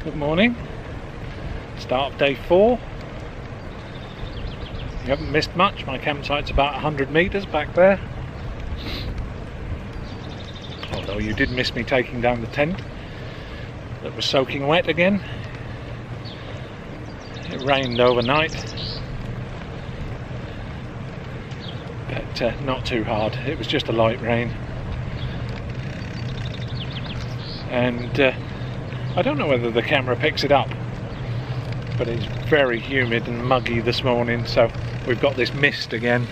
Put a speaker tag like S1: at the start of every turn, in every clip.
S1: Good morning. Start of day 4. You haven't missed much. My campsite's about 100 metres back there. Although you did miss me taking down the tent that was soaking wet again. It rained overnight, but not too hard. It was just a light rain. And I don't know whether the camera picks it up, but it's very humid and muggy this morning, so we've got this mist again.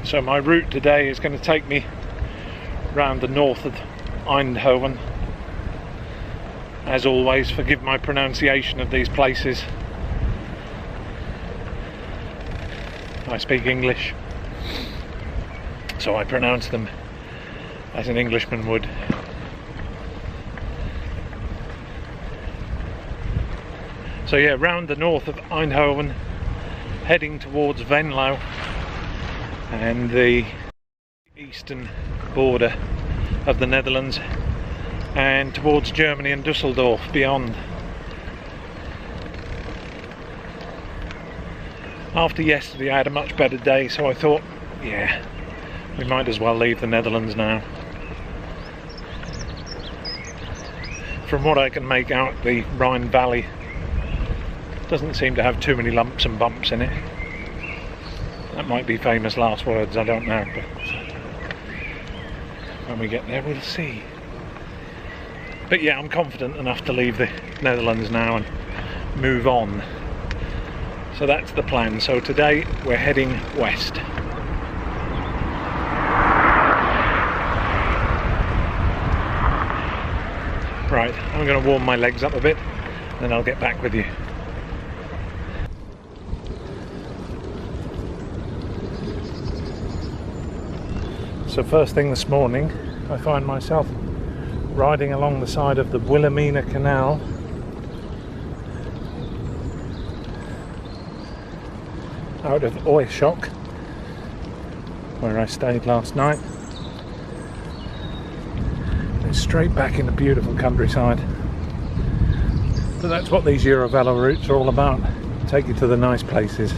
S1: So my route today is going to take me round the north of Eindhoven. As always, forgive my pronunciation of these places. I speak English, so I pronounce them as an Englishman would. So yeah, round the north of Eindhoven, heading towards Venlo and the eastern border of the Netherlands, and towards Germany and Dusseldorf beyond. After yesterday I had a much better day, so I thought, yeah, we might as well leave the Netherlands now. From what I can make out, the Rhine Valley doesn't seem to have too many lumps and bumps in it. That might be famous last words, I don't know, but when we get there we'll see. But yeah, I'm confident enough to leave the Netherlands now and move on. So that's the plan. So today we're heading west. Right, I'm going to warm my legs up a bit, then I'll get back with you. So first thing this morning, I find myself riding along the side of the Wilhelmina Canal. Out of Oorschot, where I stayed last night. And straight back in the beautiful countryside. But that's what these Eurovelo routes are all about. Take you to the nice places.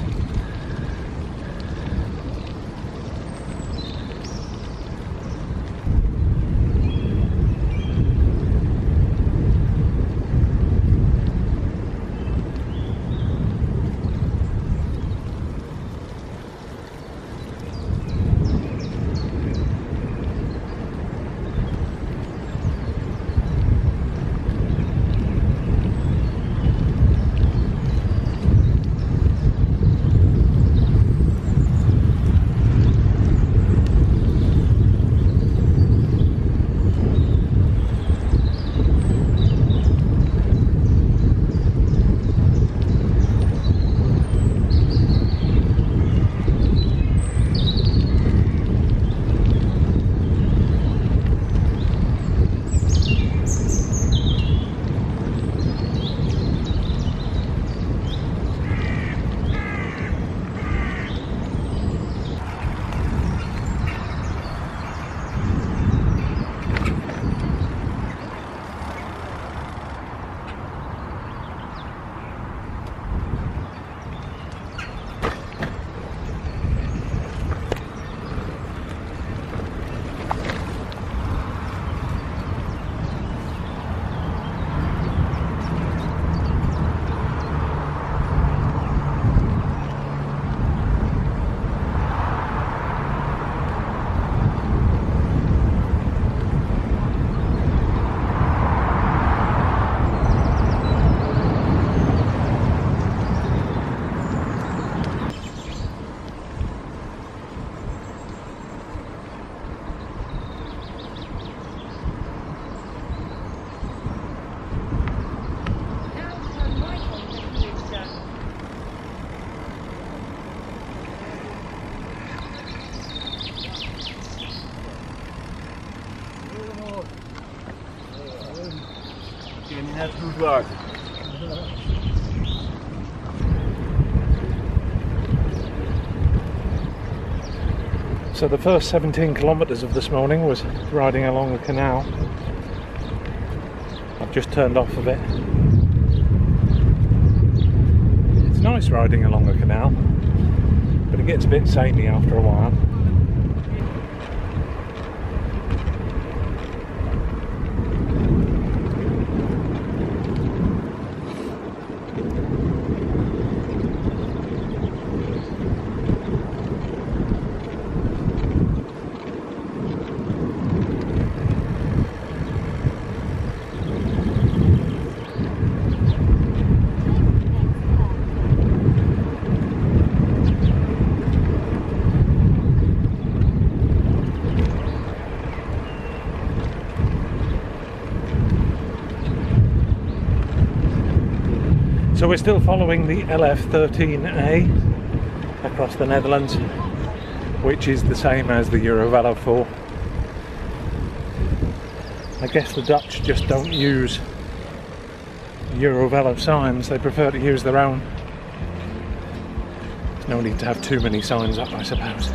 S2: Net goed waard.
S1: So the first 17 kilometres of this morning was riding along the canal. I've just turned off of it. It's nice riding along the canal, but it gets a bit samey after a while. So we're still following the LF13A across the Netherlands, which is the same as the Eurovelo 4. I guess the Dutch just don't use Eurovelo signs, they prefer to use their own. There's no need to have too many signs up, I suppose.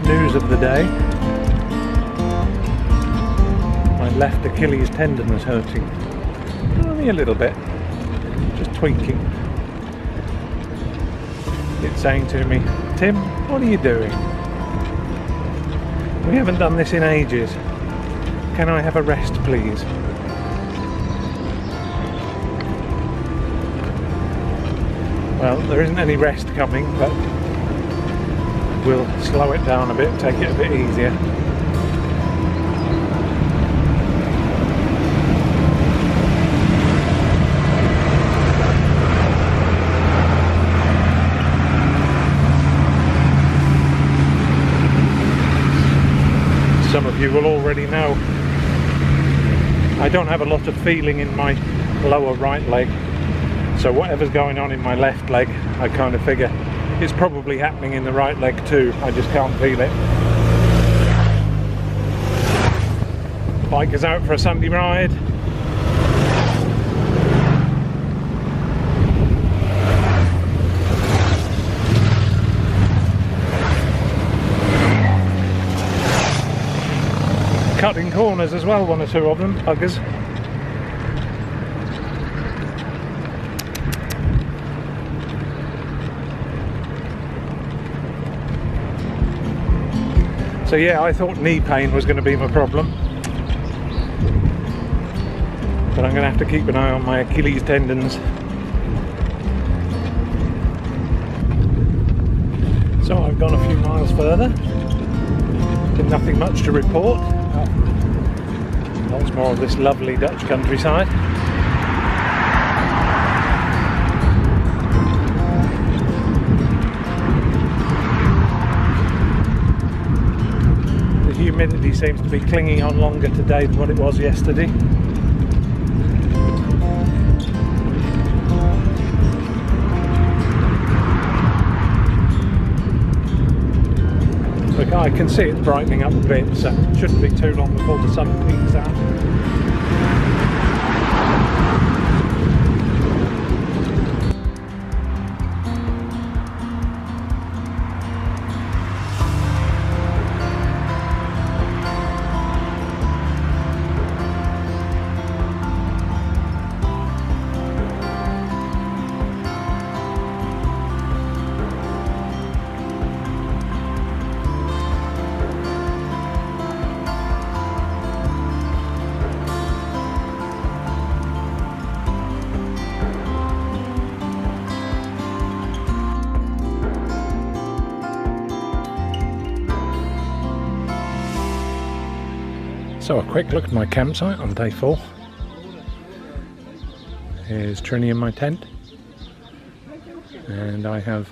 S1: News of the day. My left Achilles tendon is hurting. Only a little bit. Just tweaking. It's saying to me, "Tim, what are you doing? We haven't done this in ages. Can I have a rest, please?" Well, there isn't any rest coming, but we'll slow it down a bit, take it a bit easier. Some of you will already know I don't have a lot of feeling in my lower right leg, so whatever's going on in my left leg, I kind of figure it's probably happening in the right leg too. I just can't feel it. Bike is out for a Sunday ride. Cutting corners as well, one or two of them, buggers. So yeah, I thought knee pain was going to be my problem, but I'm going to have to keep an eye on my Achilles tendons. So I've gone a few miles further, with nothing much to report. Lots more of this lovely Dutch countryside. The humidity seems to be clinging on longer today than what it was yesterday. Look, I can see it's brightening up a bit, so it shouldn't be too long before the sun peaks out. So a quick look at my campsite on day 4. Here's Trini in my tent, and I have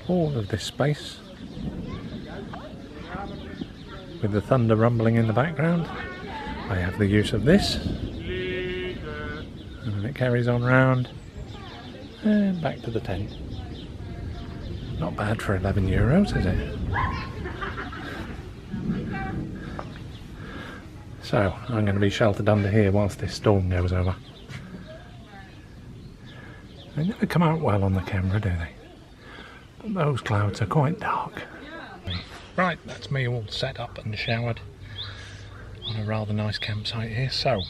S1: all of this space with the thunder rumbling in the background. I have the use of this, and then it carries on round and back to the tent. Not bad for €11, is it? So I'm going to be sheltered under here whilst this storm goes over. They never come out well on the camera, do they? But those clouds are quite dark. Right, that's me all set up and showered on a rather nice campsite here. So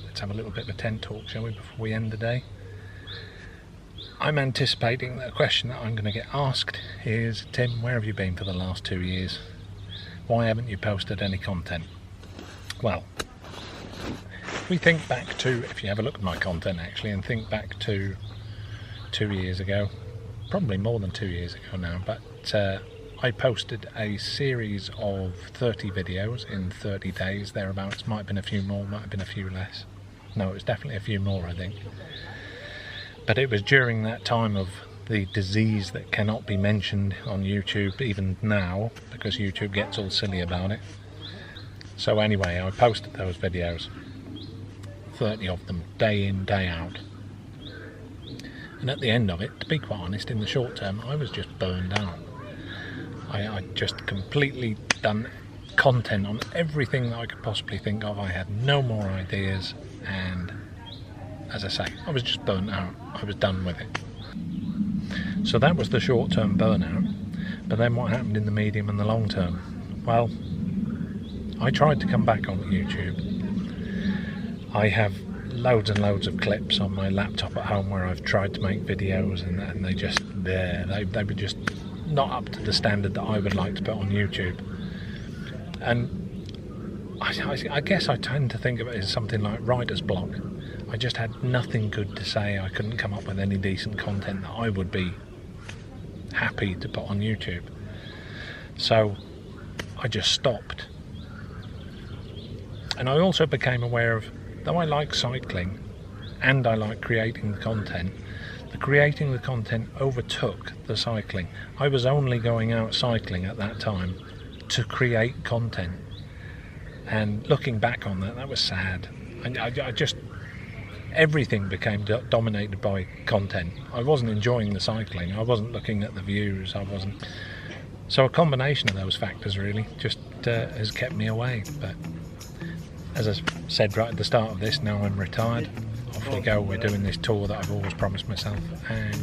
S1: let's have a little bit of a tent talk, shall we, before we end the day. I'm anticipating that a question that I'm going to get asked is, Tim, where have you been for the last 2 years? Why haven't you posted any content? Well, if we think back to, if you have a look at my content actually, and think back to 2 years ago, probably more than 2 years ago now, but I posted a series of 30 videos in 30 days, thereabouts. Might have been a few more, might have been a few less. No, it was definitely a few more, I think. But it was during that time of the disease that cannot be mentioned on YouTube even now, because YouTube gets all silly about it. So anyway, I posted those videos, 30 of them, day in, day out. And at the end of it, to be quite honest, in the short term, I was just burned out. I just completely done content on everything that I could possibly think of. I had no more ideas, and as I say, I was just burnt out. I was done with it. So that was the short-term burnout. But then what happened in the medium and the long term? Well, I tried to come back on YouTube. I have loads and loads of clips on my laptop at home where I've tried to make videos, and they just they were just not up to the standard that I would like to put on YouTube. And I guess I tend to think of it as something like writer's block. I just had nothing good to say. I couldn't come up with any decent content that I would be happy to put on YouTube. So I just stopped. And I also became aware of, though I like cycling and I like creating the content, the creating the content overtook the cycling. I was only going out cycling at that time to create content. And looking back on that, that was sad. I just, everything became dominated by content. I wasn't enjoying the cycling. I wasn't looking at the views. I wasn't. So a combination of those factors really just has kept me away. But as I said right at the start of this, now I'm retired. Off we go. We're doing this tour that I've always promised myself, and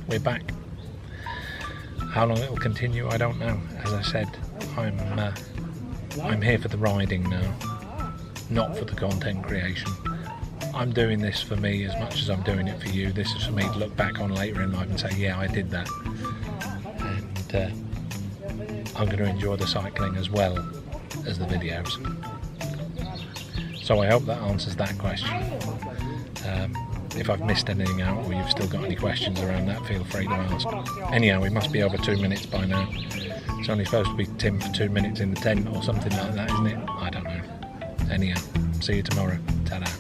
S1: we're back. How long it'll continue, I don't know. As I said, I'm here for the riding now, not for the content creation. I'm doing this for me as much as I'm doing it for you. This is for me to look back on later in life and say, yeah, I did that. And I'm going to enjoy the cycling as well as the videos. So I hope that answers that question. If I've missed anything out, or you've still got any questions around that, feel free to ask. Anyhow, we must be over 2 minutes by now. It's only supposed to be Tim for 2 minutes in the tent or something like that, isn't it? I don't know. Anyhow, see you tomorrow. Ta-da.